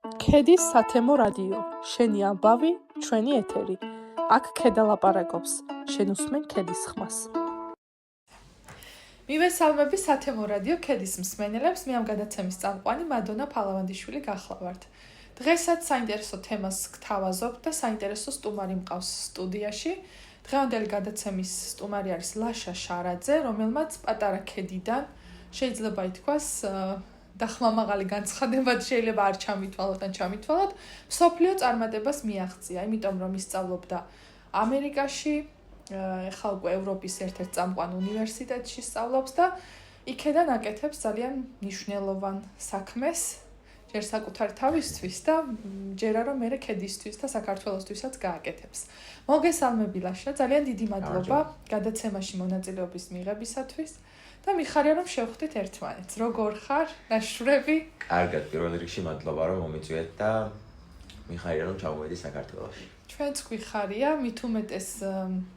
ქედის სათემო რადიო, შენი ამბავი, ჩვენი ეთერი. აქ ქედა ლაპარაკობს, შენ უსმენ ქედის ხმას. მივესალმები სათემო რადიო ქედის მსმენელებს, მე ამ გადაცემის წამყვანი მადონა ფალავანდიშვილი გახლავართ. დღესაც საინტერესო თემას გთავაზობთ და საინტერესო სტუმარი მყავს სტუდიაში. დღევანდელი გადაცემის სტუმარი არის ლაშა შარაძე, რომელმაც პატარა ქედიდან შეიძლება ითქვას დახმამაღალი განცხადებად შეიძლება არ ჩამითვალოთ ან ჩამითვალოთ, მსოფლიო წარმატებას მიაღწია, იმიტომ რომ ისწავლობდა ამერიკაში, ახლა უკვე ევროპის ერთ-ერთ წამყვან უნივერსიტეტში სწავლობს და იქედან აკეთებს ძალიან მნიშვნელოვან საქმეს, ჯერ საკუთარ თავისთვის და ჯერა რომ მერე ქედისთვის და საქართველოსთვისაც გააკეთებს. მოგესალმები ლაშა, ძალიან დიდი მადლობა გადაცემაში მონაწილეობის მიღებისათვის. და მიხარია რომ შევხვდით ერთმანეთს. როგორ ხარ? ნაშვრები? კარგად, პირველ რიგში მადლობა რომ მომიწვიეთ და მიხარია რომ ჩავმოვიდი საქართველოში. ჩვენც გვიხარია, მით უმეტეს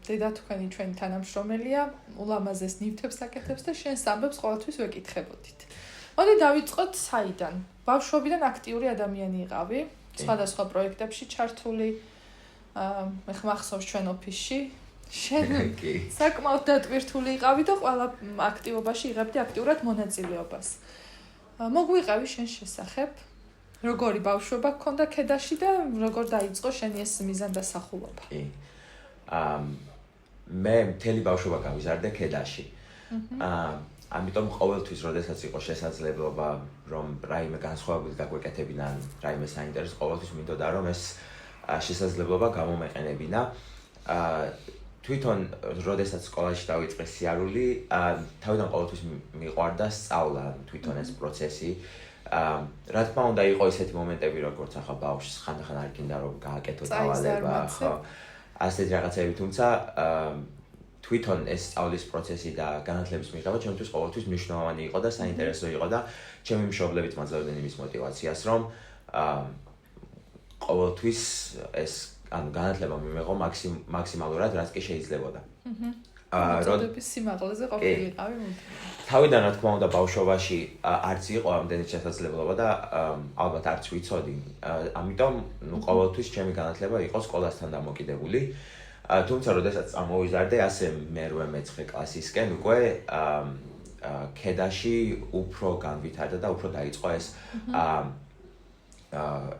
დედა თქვენი ჩვენი თანამშრომელია, ულამაზეს ნივთებს აკეთებს და შენს ამბებს ყოველთვის ვეკითხებოდით. მოდი დავიწყოთ საიდან. ბავშვობიდან აქტიური ადამიანი იყავი, სხვადასხვა პროექტებში ჩართული, მე ხმახსოვს ჩვენ ოფისში. შენ საკმაოდ დატვირთული იყავი და ყველა აქტივობაში იღებდი აქტიურად მონაწილეობას. მოგვიყევი შენ შესახებ, როგორი ბავშვობა გქონდა ქედაში და როგორ დაიწყო შენი ეს მიზანდასახულობა? მე მთელი ბავშვობა გავიზარდე ქედაში. ამიტომ ყოველთვის, როდესაც იყო შესაძლებლობა, რომ რაიმე განსხვავებული გაგვეკეთებინან, რაიმე საინტერესო, ყოველთვის მინდოდა რომ ეს შესაძლებლობა გამომეყენებინა. თვითონ, როდესაც სკოლაში დავიწყე სიარული, თავიდან ყოველთვის მიყვარდა სწავლა, თვითონ ეს პროცესი. რა თქმა უნდა, იყო ისეთი მომენტები, როგორც ახლა ბავშვს ხანდახან არ გინდა რომ გააკეთო დავალება, ხო, ასეთი რაღაცები, თუმცა თვითონ ეს სწავლის პროცესი და განათლების მიღება ჩემთვის ყოველთვის მნიშვნელოვანი იყო და საინტერესო იყო და ჩემი მშობლებიც მაძლევდნენ იმის мотиваციას, რომ ყოველთვის ეს ანუ განათლება მიმეღო მაქსიმალურად რაც კი შეიძლებოდა. როდესაც სიმაღლეზე ყოფილიყავი მოდი. თავიდან რა თქმა უნდა ბავშვობაში არც იყო ამდენი შესაძლებლობა და ალბათ არც ვიცოდი. ამიტომ ნუ ყოველთვის ჩემი განათლება იყო სკოლასთან დამოკიდებული. თუმცა როდესაც წამოვიზარდე ასე მერვე მეცხრე კლასისკენ უკვე ქედაში უფრო განვითარდა და უფრო დაიწყო ეს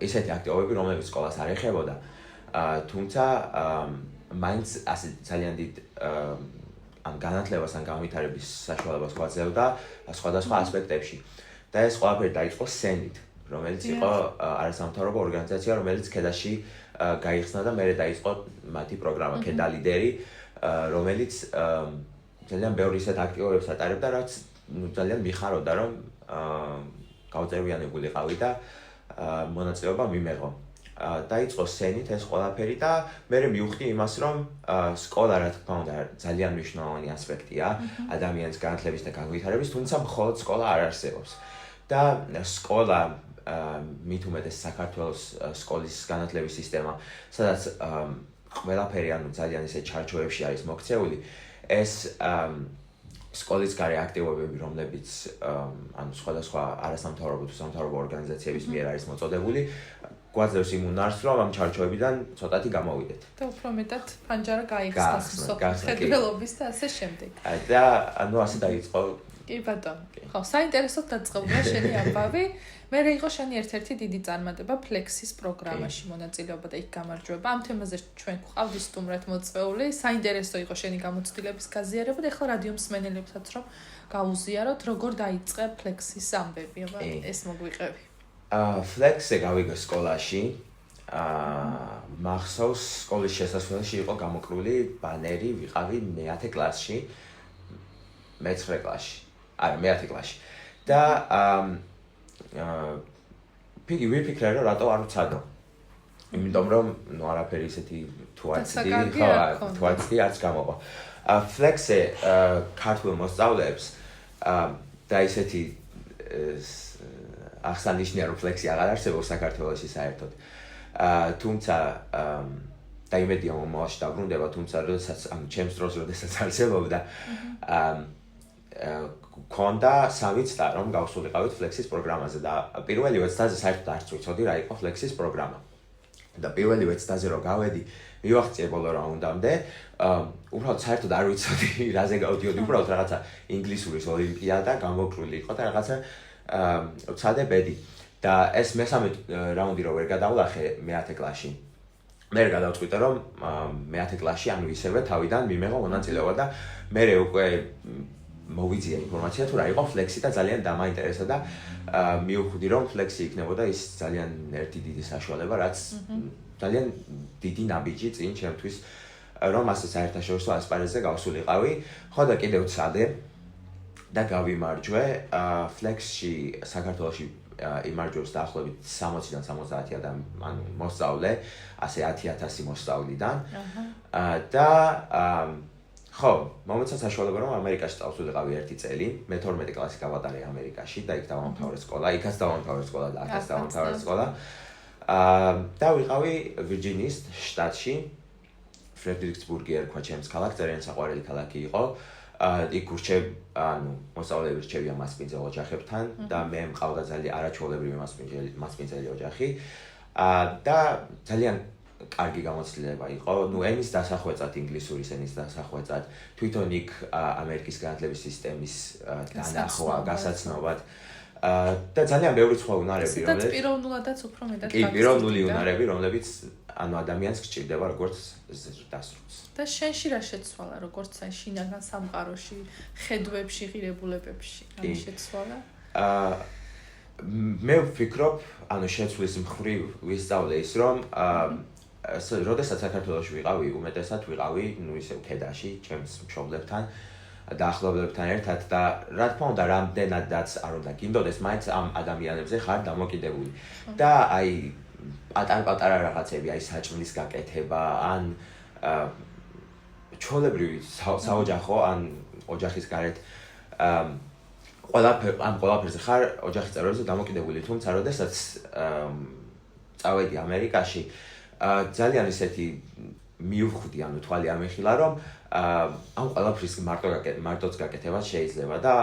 ისეთი აქტივობები, რომლებიც სკოლას არ ეხებოდა. თუმცა მაინც ასე ძალიან დიდ ამ განათლებას ან განვითარების საშუალებას გვაძლევდა სხვადასხვა ასპექტებში. და ეს ყველაფერი დაიწყო სენით, რომელიც იყო არასამთავრობო ორგანიზაცია, რომელიც ქედაში გაიხსნა და მერე დაიწყო მათი პროგრამა ქედა ლიდერი, რომელიც ძალიან ბევრი ისეთ აქტივობებს ატარებდა, რაც ძალიან მიხაროდა, რომ გავწერვიანებულიყავი და მონაწილეობა მიმეღო. დაიწყო სენით ეს ყველაფერი და მერე მივხვდი იმას, რომ სკოლა რა თქმა უნდა ძალიან მნიშვნელოვანი ასპექტია ადამიანის განათლების და განვითარების, თუმცა მხოლოდ სკოლა არ არსებობს. და სკოლა მით უმეტეს საქართველოს სკოლის განათლების სისტემა, სადაც ყველაფერი ანუ ძალიან ისე ჩარჩოებში არის მოქცეული, ეს სკოლის გარე აქტივობები, რომლებიც ანუ სხვადასხვა არასამთავრობო თუ სამთავრობო ორგანიზაციების მიერ არის მოწოდებული, გვაძლევს იმ უნარს, რომ ამ ჩარჩოებიდან ცოტათი გამოვიდეთ. და უფრო მეტად ფანჯარა გაიხსნას მსოფლმხედველობის და ასე შემდეგ. და ანუ ასე დაიწყო. კი ბატონო. ხო, საინტერესოდ დაწყებულა შენი ამბავი. მერე იყო შენი ერთ-ერთი დიდი წარმატება ფლექსის პროგრამაში მონაწილეობა და იქ გამარჯვება. ამ თემაზე ჩვენ გვყავდი სტუმრად მოწვეული. საინტერესო იყო შენი გამოცდილების გაზიარება და ახლა რადიო მსმენელებსაც რომ გაუზიაროთ, როგორ დაიწყე ფლექსის ამბები, აბა ეს მოგვიყევი. ფლექსზე გავიგე სკოლაში. მახსოვს სკოლის შესასვლელში იყო გამოკლული ბანერი, ვიყავი მე-10 კლასში, მე-9 კლასში. არა, მე-10 კლასში. და ვიფიქრე რომ რატო არ ვცადო. იმიტომ რომ ნუ არაფერი ისეთი თუ არცდი არც გამოვა. ფლექსზე ქართულ მოსწავლეებს და ისეთი აღსანიშნია რომ ფლექსი აღარ არსებობს საქართველოში საერთოდ. თუმცა და იმედია მომავალში დაბრუნდება, თუმცა როდესაც ამ ჩემს დროს როდესაც არსებობდა გქონდა 3 წლა რომ გავსულიყავით Flex-ის პროგრამაზე და პირველივე წლაზე საერთოდ არც ვიცოდი რა იყო Flex-ის პროგრამა. და პირველივე წლაზე რომ გავედი მივახციე ბოლო რაუნდამდე, უბრალოდ საერთოდ არ ვიცოდი რაზე გავდიოდი, უბრალოდ რაღაცა ინგლისურის ოლიმპიადა გამოკლული იყო და რაღაცა ვცადე ბედი. და ეს მესამე რაუნდი რო ვერ გადავლახე მე-10 კლასში. მე გადავწყვიტე რომ მე-10 კლასში ანუ ისევე თავიდან მიმეღო მონაწილეობა და მე უკვე მოვიძია ინფორმაცია თუ რა იყო Flex-ი და ძალიან დამაინტერესა და მივხვდი რომ Flex-ი იქნებოდა ის ძალიან ერთი დიდი საშუალება, რაც ძალიან დიდი ნაბიჯი წინ ჩემთვის რომ ასე საერთაშორისო ასპარეზზე გავსულიყავი. ხო და კიდევ ვცადე და გავიმარჯვე Flex-ში საქართველოში იმარჯვებს დაახლოებით 60-დან 70 ანუ მოსწავლე, ასე 10,000 მოსწავლიდან. და ხო, მომეცა საშუალება რომ ამერიკაში წავსულიყავი 1 წელი, მე 12 კლასი გავატარე ამერიკაში და იქ დავამთავრე სკოლა, იქაც დავამთავრე სკოლა და აქაც დავამთავრე სკოლა. და ვიყავი ვირჯინიის შტატში, ფრედერიკსბურგი ერქვა ჩემს ქალაქს, ძალიან საყვარელი ქალაქი იყო. იქ ანუ მოსწავლეები რჩევია მასპინძელ ოჯახებთან და მე მყავდა ძალიან არაჩვეულებრივი მასპინძელი ოჯახი. და ძალიან კარგი გამოცდილება იყო. ნუ ენის დასახვეწად, ინგლისურის ენის დასახვეწად, თვითონ იქ ამერიკის განათლების სისტემის დანახვა, გასაცნობად და ძალიან ბევრი სხვა უნარები, რომელიც პიროვნულადაც უფრო მეტად კი, პიროვნული უნარები, რომლებიც ანუ ადამიანს გჭირდება როგორც დასრულს. და შენში რა შეცვალა, როგორც აი შინაგან სამყაროში, ხედვებში, ღირებულებებში, რა შეცვალა? მე ვფიქრობ, ანუ შეცვლის მხრივ ვისწავლე ის, რომ როდესაც საქართველოში ვიყავი, უმეტესად ვიყავი, ნუ ისევ ქედაში, ჩემს მშობლებთან, დაახლოებლებთან ერთად და რა თქმა უნდა, რამდენადაც არ უნდა გინდოდეს, მაინც ამ ადამიანებზე ხარ დამოკიდებული. და აი პატარ-პატარა რაღაცები, აი საჭმლის გაკეთება, ან ჩვეულებრივი საოჯახო, ან ოჯახის გარეთ ყველაფერზე ხარ ოჯახის წევრებზე დამოკიდებული, თუმცა როდესაც წავედი ამერიკაში, ძალიან ისეთი მივხვდი, ანუ თვალი ამეხილა, რომ ამ ყველაფრის მარტოც გაკეთება შეიძლება და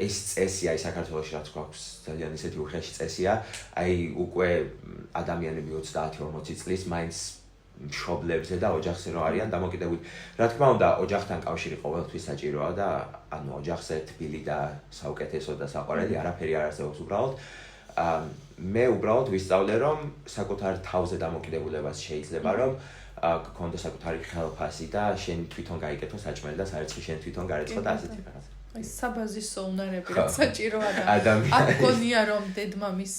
ეს წესია, ის საქართველოში რაც გვაქვს ძალიან ისეთი უხეში წესია, აი უკვე ადამიანები 30-40 წლის მაინც მშობლებზე და ოჯახზე რო არიან დამოკიდებული. რა თქმა უნდა, ოჯახთან კავშირი ყოველთვის საჭიროა და ანუ ოჯახზე თბილი და საუკეთესო და საყვარელი არაფერი არ არსებობს უბრალოდ. მე უბრალოდ ვისწავლე რომ საკუთარ თავზე დამოკიდებულებას შეიძლება რომ გქონდა საკუთარი ხელფასი და შენ თვითონ გაიკეთო საჭმელი და საერთოდ შენ თვითონ გარეცხო და ასეთი რაღაც. აი საბაზისო უნარები რაც საჭიროა და არ გონია რომ დედმამის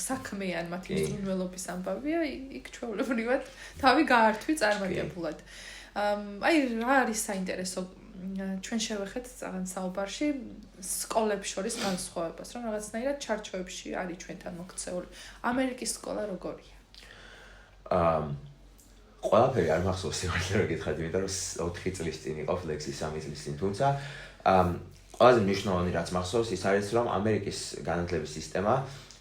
საქმე ან მათი უზრუნველობის ამბავია, იქ ჩვეულებრივად თავი გაართვი წარმატებულად. აი რა არის საინტერესო ჩვენ შევეხეთ წაღან საუბარში სკოლებს შორის განსხვავებას, რომ რაღაცნაირად ჩარჩოებში არის ჩვენთან მოქცეული. ამერიკის სკოლა როგორია? ყველაფერი არ მახსოვს სიმართლე რომ გითხრათ, იმიტომ რომ 4 წლის წინ იყო Flex-ი 3 წლის წინ, თუმცა ყველაზე მნიშვნელოვანი რაც მახსოვს ის არის რომ ამერიკის განათლების სისტემა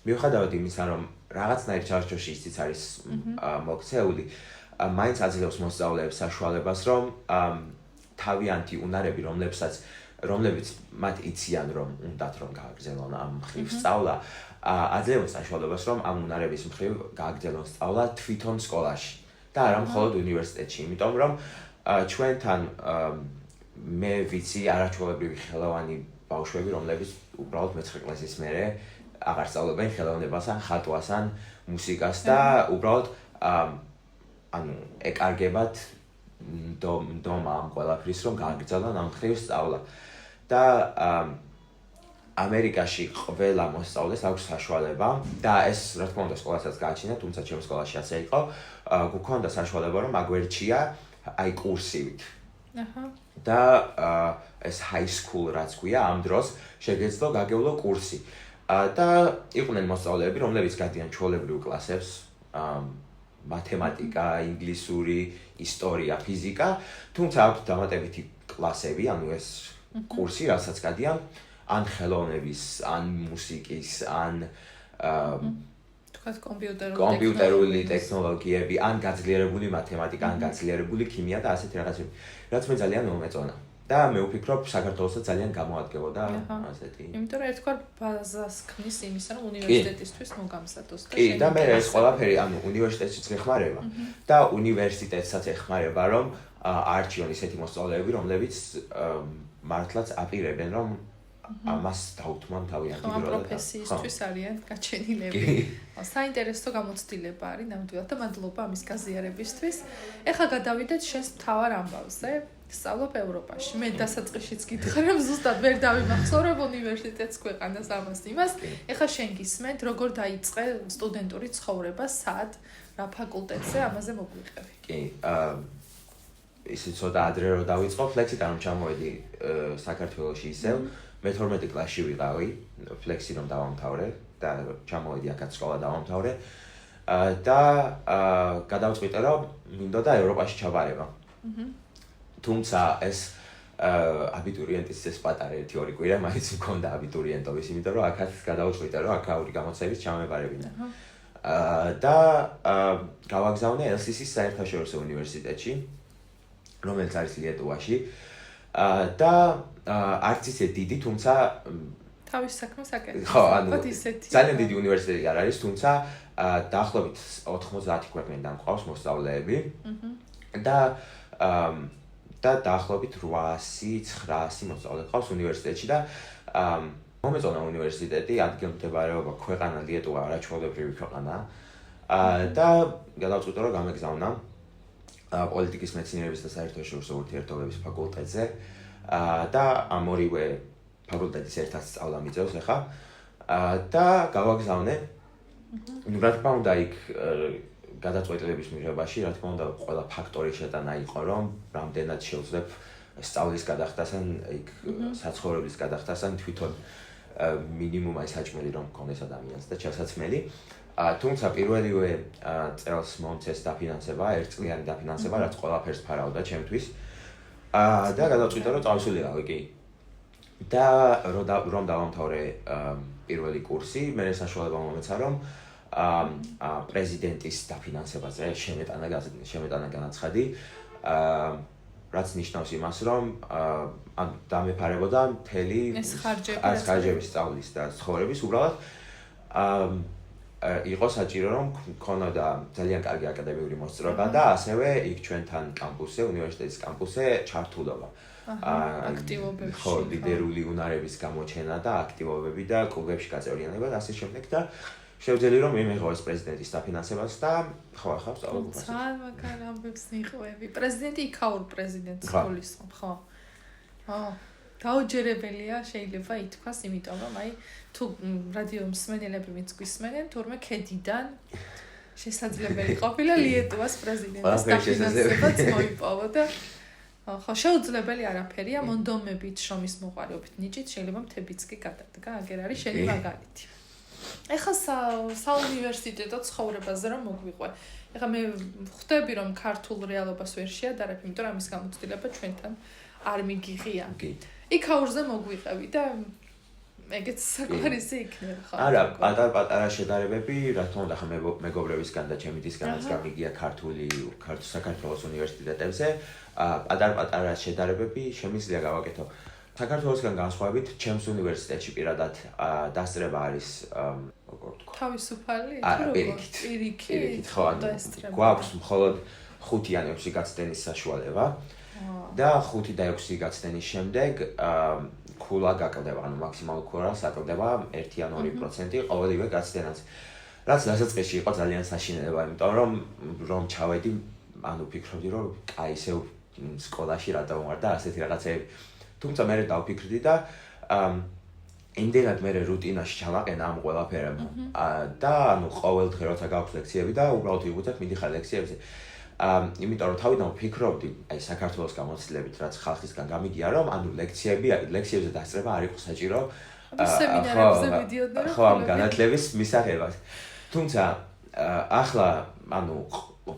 მიუხედავად იმისა რომ რაღაცნაირ ჩარჩოში ისიც არის მოქცეული, მაინც აძლევს მოსწავლეებს საშუალებას რომ თავიანთი უნარები, რომლებიც მათ იციან რომ უნდათ რომ გააგრძელონ ამ მხრივ სწავლა, აძლევს საშუალებას რომ ამ უნარების მხრივ გააგრძელონ სწავლა თვითონ სკოლაში და არა მხოლოდ უნივერსიტეტში, იმიტომ რომ ჩვენთან მე ვიცი არაჩვეულებრივი ხელოვანი ბავშვები, რომლებიც უბრალოდ მე-9 კლასის მერე აღარ სწავლობენ ხელოვნებას ან ხატვას ან მუსიკას და უბრალოდ ანუ ეკარგებათ დომა ამ ყველაფრის რომ გააგრძელონ ამ მხრივ სწავლა. და ამერიკაში ყველა მოსწავლეს აქვს საშუალება და ეს რა თქმა უნდა სკოლასაც გააჩინა, თუმცა ჩემ სკოლაში ასე იყო, გქონდა საშუალება რომ აგვერჩია აი კურსივით. და ეს high school რაც ქვია ამ დროს შეგეძლო გაგევლო კურსი. და იყვნენ მოსწავლეები, რომლებიც გადიან ჩვეულებრივ კლასებს, მათემატიკა, ინგლისური, ისტორია, ფიზიკა, თუმცა აქვთ დამატებითი კლასები, ანუ ეს კურსი, რასაც გადიან ან ხელოვნების, ან მუსიკის, ან კომპიუტერული ტექნოლოგიები, ან გაძლიერებული მათემატიკა, ან გაძლიერებული ქიმია და ასეთი რაღაცები, რაც მე ძალიან მომეწონა. და მე ვფიქრობ საქართველოსაც ძალიან გამოადგებოდა ასეთი. იმიტომ რომ ერთგვარ ბაზას ქმნის იმისა, რომ უნივერსიტეტისთვის მოგამზადოს და კი, და მე ეს ყველაფერი, ანუ უნივერსიტეტშიც ეხმარება და უნივერსიტეტსაც ეხმარება, რომ არჩიონ ისეთი მოსწავლეები, რომლებიც მართლაც აპირებენ, რომ ამას დაუთმონ თავიანთი დრო და პროფესიისთვის არიან გაჩენილები. საინტერესო გამოცდილება არის ნამდვილად და მადლობა ამის გაზიარებისთვის. ეხლა გადავიდეთ შენს მთავარ ამბავზე. სწავლობ ევროპაში. მე დასაწყისშიც გითხრა, რომ ზუსტად ვერ დავიმახსოვრებ უნივერსიტეტს ქვეყანას ამას იმას. ეხლა შენ გისმენთ, როგორ დაიწყე სტუდენტური ცხოვრება, სად, რა ფაკულტეტზე, ამაზე მოგვიყევი. კი, ისე ცოტა ადრე რომ დავიწყო, ფლექსიდან რომ ჩამოვედი საქართველოში ისევ, მე 12 კლასში ვიყავი, ფლექსი რომ დავამთავრე და ჩამოვედი აქაც სკოლა დავამთავრე და გადავწყვიტე რომ მინდოდა ევროპაში ჩაბარება. თუმცა ეს აბიტურიენტის ეს პატარა 1-2 კვირა მაინც მქონდა აბიტურიენტობის, იმიტომ რომ აქაც გადავწყვიტე რომ აქაური გამოცდილების ჩამებარებინა. და გავაგზავნე LCC-ის საერთაშორისო უნივერსიტეტში, რომელიც არის ლიეტუვაში. და არც ისე დიდი, თუმცა თავის საქმეს აკეთებს. ხო, ანუ ძალიან დიდი უნივერსიტეტი არ არის, თუმცა დაახლოებით 90 ქვეყნიდან ყავს მოსწავლეები. და დაახლოებით 800-900 მოსწავლე ყავს უნივერსიტეტში და მომეწონა უნივერსიტეტი, ადგილმდებარეობა ქვეყანა ლიეტუვა არაჩვეულებრივი ქვეყანაა. და გადავწყვიტე რომ გამეგზავნა პოლიტიკის მეცნიერების და საერთაშორისო ურთიერთობების ფაკულტეტზე და ამ ორივე ფაკულტეტის ერთად სწავლა მიწევს ახლა და გავაგზავნე. რა თქმა უნდა, იქ გადაწყვეტილების მიღებაში, რა თქმა უნდა, ყველა ფაქტორი შეტანა იყო, რომ რამდენად შევძლებ სწავლის გადახდასთან, იქ საცხოვრებლის გადახდასთან თვითონ მინიმუმ აი საჭმელი რომ მქონდეს ადამიანს და ჩასაცმელი. თუმცა პირველივე წელს მომცეს დაფინანსება, ერთწლიანი დაფინანსება, რაც ყველაფერს ფარავდა ჩემთვის. და გადავწყვიტე რომ წავსულიყავი კი. და რომ დავამთავრე პირველი კურსი, მე საშუალება მომეცა რომ პრეზიდენტის დაფინანსებაზე შემეტანა განაცხადი, რაც ნიშნავს იმას, რომ დამეფარებოდა მთელი ხარჯების სწავლის და ცხოვრების უბრალოდ იყო საჭირო რომ მქონოდა ძალიან კარგი აკადემიური მოსწრება და ასევე იქ ჩვენთან კამპუსზე, უნივერსიტეტის კამპუსზე ჩართულობა. აქტივობებში. ხო, ლიდერული უნარების გამოჩენა და აქტივობები და კლუბებში გაწევრიანება და ასე შემდეგ და შევძელი რომ მიიღო ეს პრეზიდენტის დაფინანსებას და ხო ახლა ვსწავლობ უფასოდ. მაგარ ამბებს მიყვები. პრეზიდენტი იქაურ პრეზიდენტს გულისხმობ, ხო? დაუჯერებელია შეიძლება ითქვას, იმიტომ რომ აი თუ რადიო მსმენელები მეც გვისმენენ, თურმე ქედიდან შესაძლებელი ყოფილა ლიეტუვას პრეზიდენტის დაფინანსებაც მოიპოვა და ხო, შეუძლებელი არაფერია, მონდომებით, შრომის მოყვარეობით, ნიჭით შეიძლება მთებიც კი გადადგა, აგერ არის შენი მაგალითი. ეხლა საუნივერსიტეტო ცხოვრებაზე რომ მოგვიყვე. ეხლა მე ხვდები რომ ქართულ რეალობას ვერ შეადარებ, იმიტომ რომ ამის გამოცდილება ჩვენთან არ მიგიღია. იქაურზე მოგვიყევი და ეგეც საკმარისი იქნება ხო? არა, პატარ-პატარა შედარებები, რა თქმა უნდა, ხა მეგობრებისგან და ჩემი დისგანაც გამიგია საქართველოს უნივერსიტეტებზე. პატარ-პატარა შედარებები შემიძლია გავაკეთო. საქართველოსგან განსხვავებით, ჩემს უნივერსიტეტში პირადად დასწრება არის როგორ ვთქვა? თავისუფალი? პირიქით, ხო, გვაქვს მხოლოდ 5 ან 6 გაცდენის საშუალება. და 5 და 6 გაცდენის შემდეგ ქულა გაკლდება, ანუ მაქსიმალურ ქულას აკლდება 1 ან 2% ყოველივე გაცდენას. რაც დასაწყისში იყო ძალიან საშინელება, იმიტომ რომ ჩავედი, ანუ ფიქრობდი რომ კაი ისევ სკოლაში რატომ ვარ და ასეთი რაღაცები. თუმცა მე დავფიქრდი და იმდენად მე რუტინაში ჩავაყენა ამ ყველაფერს და ანუ ყოველ დღე როცა გაქვს ლექციები და უბრალოდ იგუძებ მიდიხარ ლექციებზე. იმიტომ რომ თავიდან ვფიქრობდი, აი საქართველოს გამოცდილებით, რაც ხალხისგან გამიგია, რომ ანუ ლექციებზე დასწრება არ იყო საჭირო. სემინარებზე მიდიოდნენ. ხო, ამ განათლების მისაღებად. თუმცა ახლა ანუ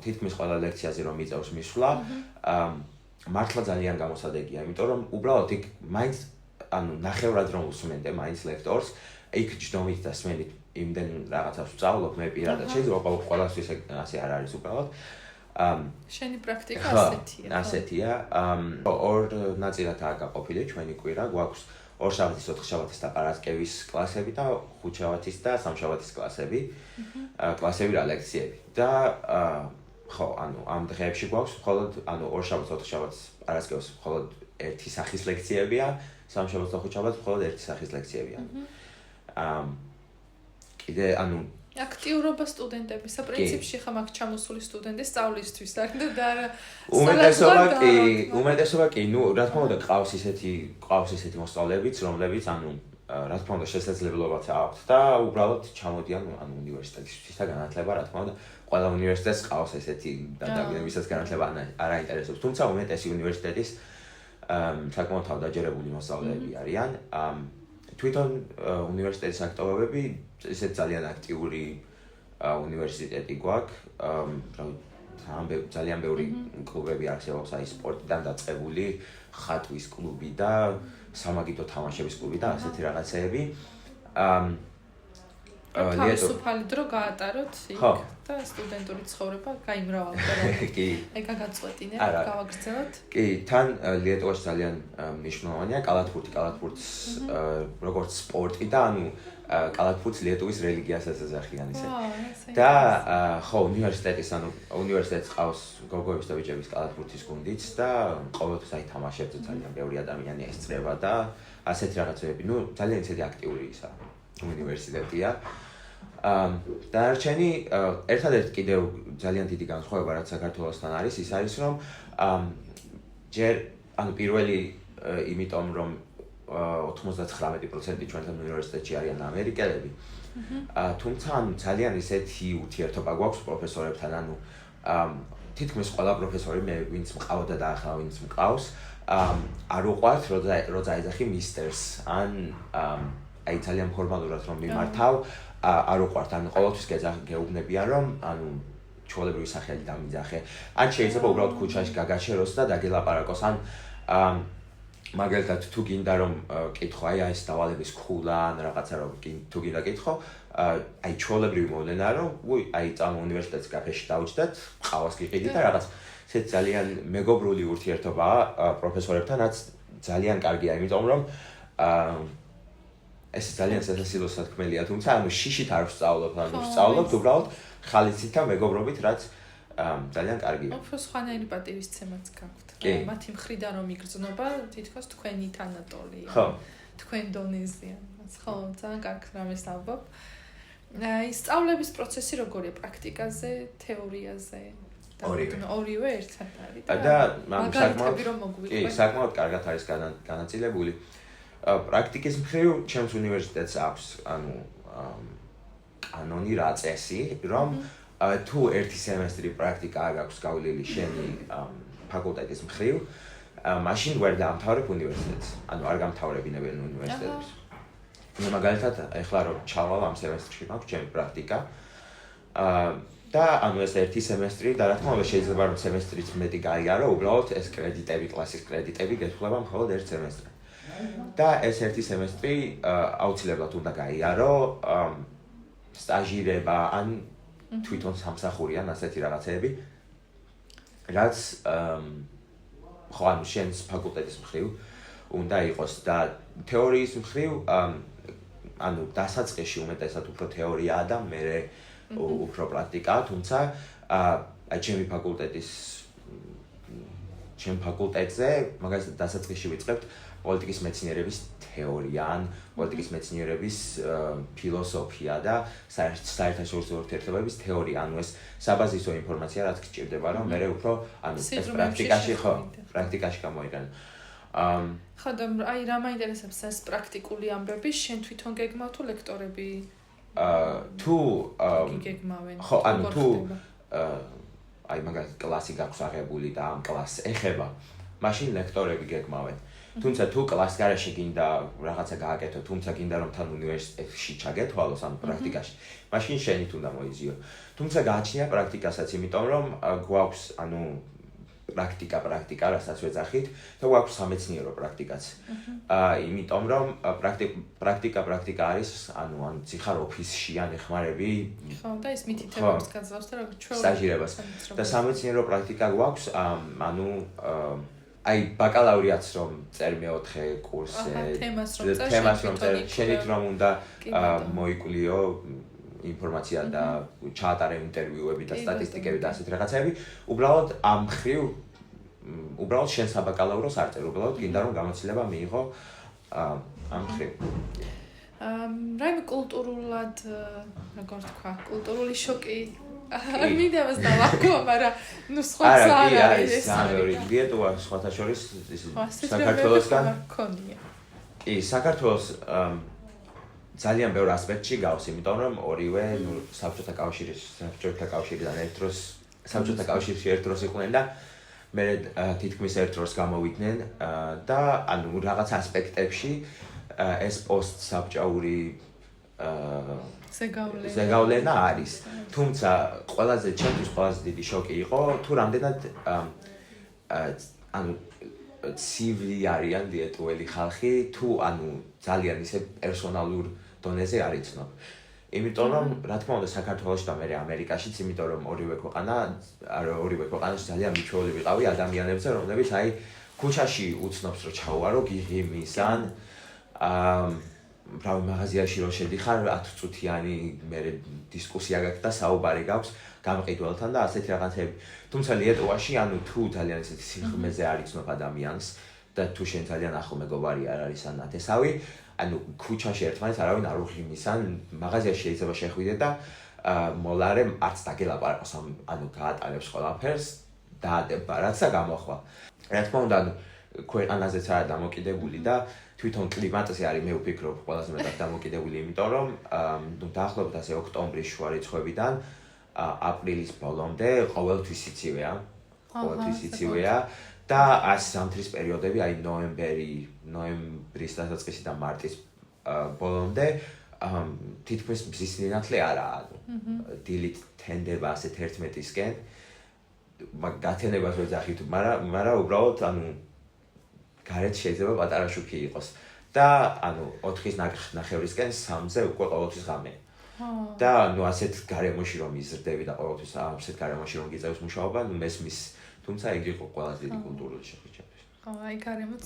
თითქმის ყველა ლექციაზე რომ მიწევს მისვლა, მართლა ძალიან გამოსადეგია, იმიტომ რომ უბრალოდ იქ მაინც ანუ ნახევრად რომ უსმენდე მაინც ლექტორს, იქ ჯდომით და სმენით იმდენ რაღაცას ვწავლობ მე პირადად. შეიძლება ყოველთვის ასე არ არის უბრალოდ. შენი პრაქტიკა ასეთია. ორ ნაწილადაა გაყოფილი ჩვენი კვირა, გვაქვს ორშაბათის, ოთხშაბათის და პარასკევის კლასები და ხუთშაბათის და სამშაბათის კლასები. კლასები რა ლექციები. და ხო, ამ დღეებში გვაქვს მხოლოდ ორშაბათს, ოთხშაბათს, პარასკევს მხოლოდ ერთი სახის ლექციებია, სამშაბათს და ხუთშაბათს მხოლოდ ერთი სახის ლექციებია. კიდე აქტიურობა სტუდენტებისა პრინციპში ხა მაგ ჩამოსული სტუდენტი სწავლისთვის და უმეტესობა კი, რა თქმა უნდა, ყავს ისეთი მოსწავლეებიც, რომლებიც რა თქმა უნდა შესაძლებლობაც აქვთ და უბრალოდ ჩამოდიან უნივერსიტეტისთვის და განათლება, რა თქმა უნდა, ყველა უნივერსიტეტს ყავს ესეთი დადაგებისაც განათლება არ აინტერესებს. თუმცა უმეტესი უნივერსიტეტის საკმაოდ თავდაჯერებული მოსწავლეები არიან. თვითონ უნივერსიტეტის აქტივობები ესეთ ძალიან აქტიური უნივერსიტეტი გვაქვს. ძალიან ბევრი კლუბები არსებობს, სპორტიდან დაწყებული, ხატვის კლუბი და სამაგიდო თამაშების კლუბი და ასეთი რაღაცეები. თავისუფალი დრო გაატაროთ იქ და სტუდენტური ცხოვრება გაიმრავლოთ. კი. გაგაწყვეტინე, გავაგრძელოთ. კი, თან ლიეტოვაში ძალიან მნიშვნელოვანია კალათბურთს როგორც სპორტი და კალათბურთს ლიეტოვის რელიგიასაც ეძახიან ისე. და ხო, უნივერსიტეტს ყავს გოგოების და ბიჭების კალათბურთის გუნდიც და ყოველთვის თამაშებს ძალიან ბევრი ადამიანი ესწრება და ასეთი რაღაცები, ძალიან ისეთი აქტიური ისა უნივერსიტეტია. დანარჩენი ერთადერთი კიდევ ძალიან დიდი განსხვავება რაც საქართველოსთან არის, ის არის რომ ჯერ პირველი იმიტომ რომ 99% ჩვენთან უნივერსიტეტში არიან ამერიკელები. თუმცა ძალიან ისეთი ურთიერთობა გვაქვს პროფესორებთან, თითქმის ყველა პროფესორი მე ვინც მყავდა და ახლა ვინც მყავს, არ უყვართ რო წაეძახი მისტერს ან ძალიან ფორმალურად რომ მიმართავ, არ უყვართ, ყოველთვის გეუბნებიან რომ ჩვეულებრივი სახელი დამიძახე. ან შეიძლება უბრალოდ ქუჩაში გაგაჩეროს და დაგელაპარაკოს, ან მაგალითად თუ გინდა რომ კითხო, ეს დავალების ქულა ან რაღაცა რომ თუ გინდა კითხო, ჩვეულებრივი მოვლენაა რომ წამო უნივერსიტეტის კაფეში დავჯდეთ, ყავას გიყიდით და რაღაც ესეთი ძალიან მეგობრული ურთიერთობაა პროფესორებთან, რაც ძალიან კარგია, იმიტომ რომ ეს ძალიან სასაცილო სათქმელია, თუმცა შიშით არ ვსწავლობ, ვსწავლობთ უბრალოდ ხალისით და მეგობრობით, რაც ძალიან კარგია. უფრო სხვანაირი პატივისცემაც გაქვთ. მათი მხრიდან რომ იგრძნობა, თითქოს თქვენი თანატოლია. თქვენ დონეზია. ხო, ძალიან კარგი რამეს ამბობ. სწავლების პროცესი როგორია პრაქტიკაზე, თეორიაზე? ორივე ერთად არის და საკმაოდ კარგად არის განაწილებული. პრაქტიკის მხრივ ჩემს უნივერსიტეტს აქვს კანონი რა წესი, რომ თუ ერთი სემესტრი პრაქტიკა არ გაქვს გავლილი შენი ფაკულტეტის მხრივ, მაშინ ვერ დაამთავრებ უნივერსიტეტს. არ გამთავრებინებენ უნივერსიტეტებს. მაგალითად, ეხლა რომ ჩავალ ამ სემესტრში მაქვს ჩემი პრაქტიკა. და ეს ერთი სემესტრი და რა თქმა უნდა შეიძლება რომ სემესტრიც მეტი გაიარო, უბრალოდ ეს კრედიტები, კლასის კრედიტები გეთვლება მხოლოდ ერთ სემესტრად. და ეს ერთი სემესტრი აუცილებლად უნდა გაიარო, სტაჟირება ან თვითონ სამსახური ან ასეთი რაღაცეები, რაც შენს ფაკულტეტის მხრივ უნდა იყოს და თეორიის მხრივ დასაწყისში უმეტესად უფრო თეორიაა და მერე უფრო პრაქტიკაა, თუმცა ჩემი ფაკულტეტზე მაგალითად დასაწყისში ვიწყებთ პოლიტიკის მეცნიერების თეორია ან პოლიტიკის მეცნიერების ფილოსოფია და საერთაშორისო ურთიერთობების თეორია, ეს საბაზისო ინფორმაცია, რაც გჭირდება, რომ მე უფრო ეს პრაქტიკაში გამოიყენო. ხო, და რა მაინტერესებს ეს პრაქტიკული ამბები, შენ თვითონ გეგმავ თუ ლექტორები? თუ გეგმავენ. ხო, თუ მაგალითად კლასი გაქვს აღებული და ამ კლასს ეხება, მაშინ ლექტორები გეგმავენ. თუმცა თუ კლასის გარეშე გინდა რაღაცა გააკეთო, თუმცა გინდა რომ თან უნივერსიტეტში ჩაგეთვალოს ან პრაქტიკაში, მაშინ შენით უნდა მოიზიო. თუმცა გააჩნია პრაქტიკასაც, იმიტომ რომ გვაქვს პრაქტიკა, რასაც ვეძახით და გვაქვს სამეცნიერო პრაქტიკაც. იმიტომ რომ პრაქტიკა არის, ან ციხარ ოფისში ან ეხმარები. ხო, და ის მითითებებს გაძლევს და როგორ ჩვეულებრივ სტაჟირებას. და სამეცნიერო პრაქტიკა გვაქვს, აი ბაკალავრიატს რომ წერ მეოთხე კურსზე, თემას რომ წერ, შენით რომ უნდა მოიკვლიო ინფორმაცია და ჩაატარე ინტერვიუები და სტატისტიკები და ასეთ რაღაცები, უბრალოდ ამ ხრივ უბრალოდ შენ საბაკალავროს არ წერ, უბრალოდ გინდა რომ გამოცდილება მიიღო ამ ხრივ. რაიმე კულტურულად, როგორ თქვა, კულტურული შოკი არ მინდა მას დავახო, მაგრამ ნუ სხვა არ არის ეს. რიეტოა სხვათა შორის საქართველოსგან ქონია. კი, საქართველოს ძალიან ბევრ ასპექტში გავს, იმიტომ რომ ორივე საბჭოთა კავშირიდან ერთ დროს საბჭოთა კავშირში ერთ დროს იყვნენ და მე თითქმის ერთ დროს გამოვიდნენ და ანუ რაღაც ასპექტებში ეს პოსტსაბჭოური ზეგავლენა არის. თუმცა ჩემთვის ყველაზე დიდი შოკი იყო თუ რამდენად ანუ ცივი არიან ლიტველი ხალხი თუ ანუ ძალიან ისე პერსონალურ დონეზე არ იცნობ. იმიტომ რომ რა თქმა უნდა საქართველოში და მე ამერიკაშიც, იმიტომ რომ ორივე ქვეყანაში ძალიან მიჩვეული ვიყავი ადამიანებზე, რომლებიც აი ქუჩაში უცნობს რომ ჩაუარო გიღიმის ან რავი მაღაზიაში რომ შედიხარ 10 წუთიანი მე დისკუსია გაქვს და საუბარი გაქვს გამყიდველთან და ასეთი რაღაცები. თუმცა ლიტვაში ანუ თუ ძალიან ისეთი სიღრმეზე არ იცნობ ადამიანს და თუ შენ ძალიან ახლო მეგობარი არ არის ან ნათესავი, ანუ ქუჩაში ერთმანეთს არავინ არ უღიმის ან მაღაზიაში შეიძლება შეხვიდე და მოლარე არც დაგელაპარაკოს ანუ გაატარებს ყველაფერს დაადება რაც და გამოხვალ. რა თქმა უნდა ქვეყანაზეც არა დამოკიდებული და თვითონ კლიმატზე არის მე ვფიქრობ ყველაზე მეტად დამოკიდებული, იმიტომ რომ დაახლოებით ასე ოქტომბრის შუა რიცხვებიდან აპრილის ბოლომდე ყოველთვის იცივეა და ზამთრის პერიოდები აი ნოემბრის დასაწყისი და მარტის ბოლომდე თითქმის მზის სინათლე არაა. დილით თენდება ასე 11-ისკენ გათენებას ვეძახით, მაგრამ უბრალოდ ანუ გარეთ შეიძლება პატარა შუქი იყოს და ანუ 4-ის ნახევრისკენ 3-ზე უკვე ყოველთვის ღამე. და ნუ ასეთ გარემოში რომ იზრდები და ყოველთვის ასეთ გარემოში რომ გიწევს მუშაობა, ნუ მესმის, თუმცა იგი იყო ყველაზე დიდი კულტურული შოკი ჩემთვის. ხო, აი გარემოც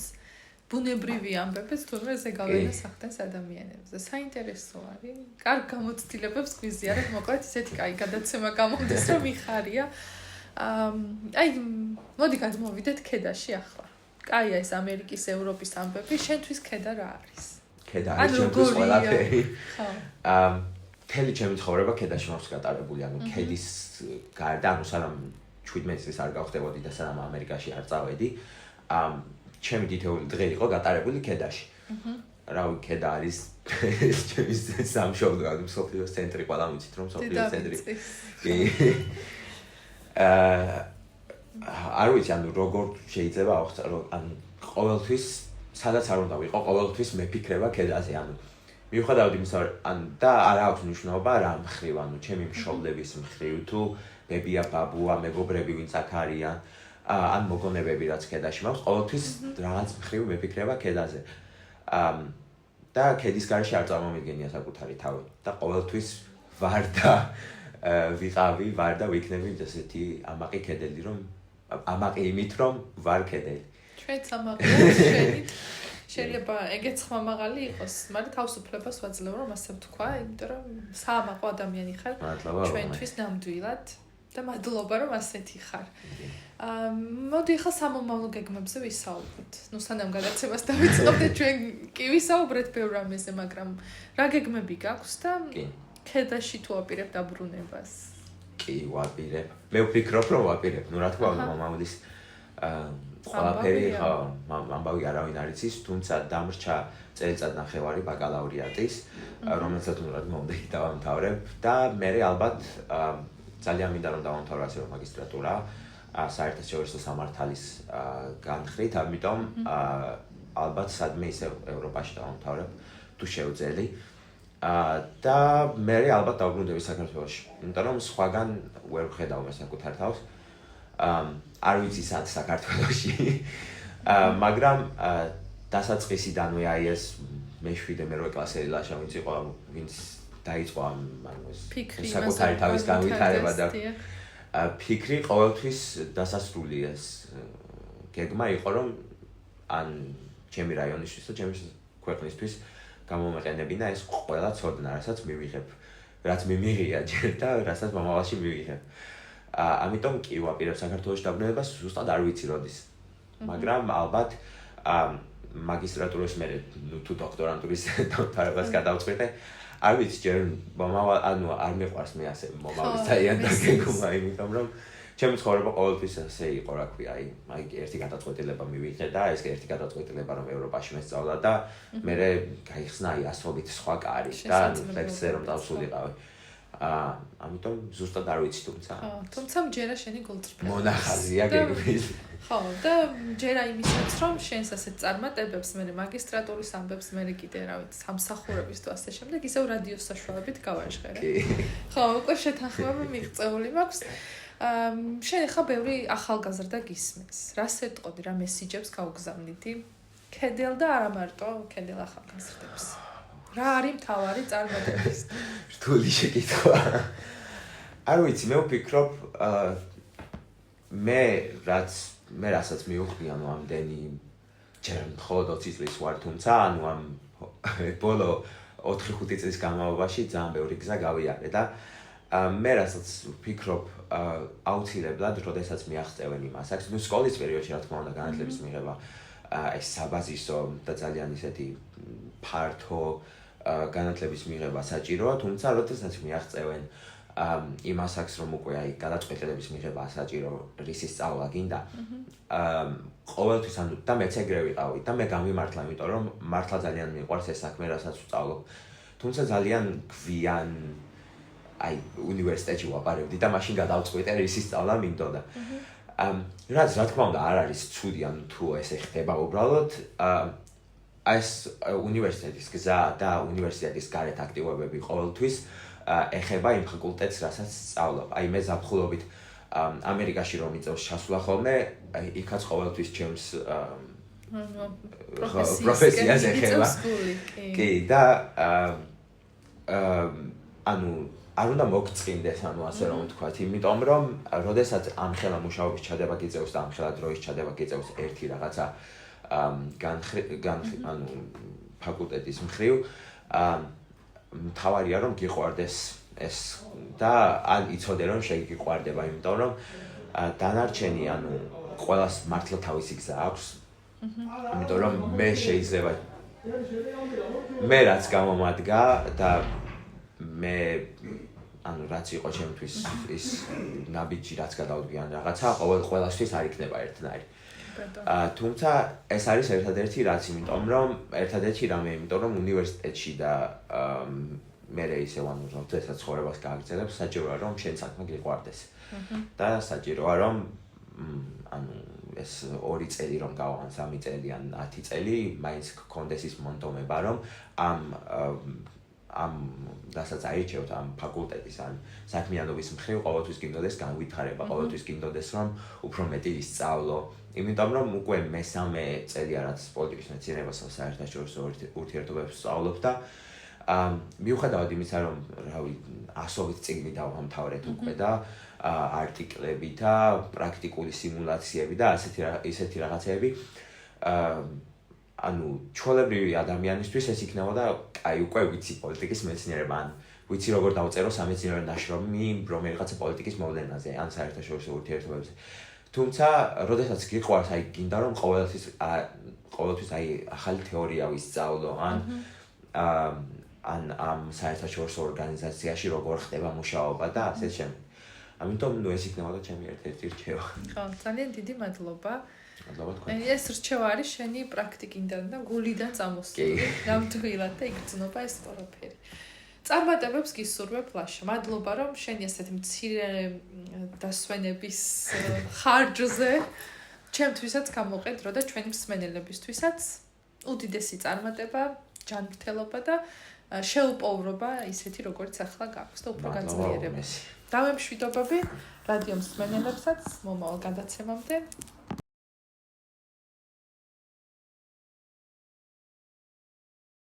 ბუნებრივი ამბებიც თურმე ზეგავლენას ახდენს ადამიანებზე. საინტერესო არის. კარგ გამოცდილებებს გვიზიარებ, მოკლედ ისეთი კაი გადაცემა გამომდის, რომ იხარია. აი მოდი გადმოვიდეთ ქედაში ახლა. კაია ეს ამერიკის, ევროპის ამბები, შენთვის ქედა რა არის? ქედა არის ჩემთვის ყველაფერი. მთელი ჩემი ცხოვრება ქედაში მაქვს გატარებული, ანუ ქედის გარდა, ანუ სანამ 17 წლის არ გავხდებოდი და სანამ ამერიკაში არ წავედი, ჩემი თითოეული დღე იყო გატარებული ქედაში. რავი, ქედა არის ჩემი სამშობლო, ანუ მსოფლიოს ცენტრი, ყველა ვიცით რომ მსოფლიოს ცენტრი. არ ვიცი, ანუ როგორ შეიძლება აღწერო, ანუ ყოველთვის სადაც არ უნდა ვიყო, ყოველთვის მეფიქრება ქედაზე, ანუ მიუხედავად იმისა, და არ აქვს მნიშვნელობა რა მხრივ, ანუ ჩემი მშობლების მხრივ თუ ბებია, ბაბუა, მეგობრები ვინც აქ არიან, ან მოგონებები რაც ქედაში მაქვს, ყოველთვის რაღაც მხრივ მეფიქრება ქედაზე. და ქედის გარშე არ წარმომიდგენია საკუთარი თავი და ყოველთვის ვარ და ვიქნები ესეთი ამაყი ქედელი, რომ ამაყი იმით რომ ვარ ქედელი. ჩვენც ამაყია შენით შეიძლება ეგეც ხმამაღალი იყოს, მაგრამ თავისუფლებას ვაძლევ რომ ასე ვთქვა, იმიტომ რომ საამაყო ადამიანი ხარ ჩვენთვის ნამდვილად და მადლობა რომ ასეთი ხარ. მოდი ახლა სამომავლო გეგმებზე ვისაუბროთ. ნუ სანამ გადაცემას დავიწყებთ, ჩვენ კი ვისაუბრეთ ბევრ რამეზე, მაგრამ რა გეგმები გაქვს და ქედაში თუ აპირებ დაბრუნებას? კი, ვაპირებ. მე ვფიქრობ რომ ვაპირებ. ნუ რა თქმა უნდა, მომავლის ყველაფერი ამბავი არავინ არ იცის, თუმცა დამრჩა წელიწად ნახევარი ბაკალავრიატის, რომელსაც უნდა მომდექი დავამთავრებ და მე ალბათ ძალიან მინდა რომ დავამთავრო ასევე მაგისტრატურა საერთაშორისო სამართალის განხრით, ამიტომ ალბათ სადმე ისე ევროპაში დავამთავრებ თუ შევძელი. და მე ალბათ დავბრუნდები საქართველოში, იმიტომ რომ სხვაგან ვერ ვხედავ მე საკუთარ თავს. არ ვიცი სად საქართველოში. მაგრამ დასაწყისიდანვე აი ეს მე-7 მე-8 კლასელი ლაშა ვინც იყო, ვინც დაიწყო ანუ ეს საკუთარი თავის განვითარება და ფიქრი ყოველთვის დასასრული ეს გეგმა იყო რომ ან ჩემი რაიონისთვის და ჩემი ქვეყნისთვის გამომეყენებინა ეს ყველა ცოდნა, რასაც მივიღებ, რაც მე მიღია ჯერ და რასაც მომავალში მივიღებ. ამიტომ კი ვაპირებ საქართველოს დაბრუნებას, ზუსტად არ ვიცი როდის. მაგრამ ალბათ მაგისტრატურის მერე თუ დოქტორანტურის დამთავრებას გადავწყვეტე, არ ვიცი ჯერ ანუ არ მიყვარს მე ასე მომავლის ძალიან დაგეგმა, იმიტომ რომ ჩემი ცხოვრება ყოველთვის ასე იყო, რა ქვია, აი ერთი გადაწყვეტილება მივიღე და ეს ერთი გადაწყვეტილება რომ ევროპაში მესწავლა და მე გაიხსნა აი ასობით სხვა კარი და ლექსზე რომ დავსულიყავი. ამიტომ ზუსტად არ ვიცი თუმცა მჯერა შენი გულწრფელი მონახაზია გეგმის. ხო, და მჯერა იმისაც რომ შენს ასეთ წარმატებებს მე მაგისტრატურის ამბებს მე კიდე რა ვიცი სამსახურების თუ ასე შემდეგ ისევ რადიოს საშუალებით გავაჟღერე. ხო, უკვე შეთანხმება მიღწეული მაქვს. შენ ხა ბევრი ახალგაზრდა გისმენს. რა სეტყოდი, რა მესიჯებს გაუგზავნიდი? ქედელ და არა მარტო ქედელ ახალგაზრდებს. რა არის მთავარი წარმატებების? რთული შეკითხვა. არ ვიცი, მე ვფიქრობ მე რასაც მივხვდი, ანუ ამდენი ჯერ მხოლოდ 20 წლის ვარ, თუმცა ანუ ამ ბოლო 4-5 წლის განმავლობაში ძალიან ბევრი გზა გავიარე და მე რასაც ვფიქრობ აუცილებლად, როდესაც მიაღწევენ იმას, აქ ნუ სკოლის პერიოდში რა თქმა უნდა განათლების მიღება ეს საბაზისო და ძალიან ისეთი ფართო განათლების მიღება საჭიროა, თუმცა როდესაც მიაღწევენ იმას აქვს რომ უკვე აი გადაწყვეტილების მიღება საჭირო, რისი სწავლა გინდა. ყოველთვის ანუ და მეც ეგრე ვიყავი და მე გამიმართლა, იმიტომ რომ მართლა ძალიან მიყვარს ეს საქმე, რასაც ვსწავლობ. თუმცა ძალიან გვიან აი უნივერსიტეტში ვაპარებდი და მაშინ გადავწყვეტე რისი სწავლა მინდოდა. რაც რა თქმა უნდა არ არის ცუდი, ანუ თუ ესე ხდება უბრალოდ ეს უნივერსიტეტის გზა და უნივერსიტეტის გარეთ აქტივობები ყოველთვის ეხება იმ ფაკულტეტს, რასაც სწავლობ. აი მე ზაფხულობით ამერიკაში რომ მიწევს ჩასვლა ხოლმე, იქაც ყოველთვის ჩემს პროფესიას ეხება. კი და ანუ არ უნდა მოგწყინდეს, ანუ ასე რომ ვთქვათ, იმიტომ რომ როდესაც ამხელა მუშაობის ჩადება გიწევს და ამხელა დროის ჩადება გიწევს ერთი რაღაცა ანუ ფაკულტეტის მხრივ, მთავარია რომ გიყვარდეს ეს და ან იცოდე რომ შეგიყვარდება, იმიტომ რომ დანარჩენი ანუ ყველას მართლა თავისი გზა აქვს. იმიტომ რომ მე შეიძლება მე რაც გამომადგა და მე ანუ რაც იყო ჩემთვის ის ნაბიჯი რაც გადავდგი ან რაღაცა ყველასთვის არ იქნება ერთნაირი. თუმცა ეს არის ერთადერთი რაც, იმიტომ რომ ერთადერთი რამე, იმიტომ რომ უნივერსიტეტში და მე ისევ ანუ როდესაც ცხოვრებას გააგრძელებ, საჭიროა რომ შენ საქმე გიყვარდეს. და საჭიროა რომ ანუ ეს 2 წელი რომ გავან, 3 წელი ან 10 წელი მაინც გქონდეს ის მონდომება, რომ ამ რასაც აირჩევთ ამ ფაკულტეტის ან საქმიანობის მხრივ ყოველთვის გინდოდეს განვითარება, ყოველთვის გინდოდეს რომ უფრო მეტი ისწავლო. იმიტომ რომ უკვე მესამე წელია რაც პოლიტიკის მეცნიერებას საერთაშორისო ურთიერთობებს ვსწავლობ და მიუხედავად იმისა რომ რავი ასობით წიგნი დავამთავრეთ უკვე და არტიკლები და პრაქტიკული სიმულაციები და ისეთი რაღაცეები ანუ ჩვეულებრივი ადამიანისთვის ეს იქნებოდა აი უკვე ვიცი პოლიტიკის მეცნიერება ან ვიცი როგორ დავწერო სამეცნიერო ნაშრომი რომელიღაცა პოლიტიკის მოვლენაზე ან საერთაშორისო ურთიერთობებზე. თუმცა, როდესაც გიყვარს, აი გინდა რომ ყოველთვის აი ახალი თეორია ვისწავლო, ან ამ საერთაშორისო ორგანიზაციაში როგორ ხდება მუშაობა და ასე შემდეგ. ამიტომ ნუ ეს იქნებოდა ჩემი ერთ-ერთი რჩევა. ხო, ძალიან დიდი მადლობა. მადლობა თქვენ. ეს რჩევა არის შენი პრაქტიკიდან და გულიდან წამოსული. ნამდვილად და იგრძნობა ეს ყველაფერი. წარმატებებს გისურვებ ლაშა. მადლობა რომ შენი ასეთი მცირე დასვენების ხარჯზე ჩემთვისაც გამოყენდრო და ჩვენი მსმენელებისთვისაც უდიდესი წარმატება, ჯანმრთელობა და შეუპოვრობა ისეთი როგორც ახლა გაქვს და უფრო გაძლიერება. დავემშვიდობები რადიო მსმენელებსაც მომავალ გადაცემამდე.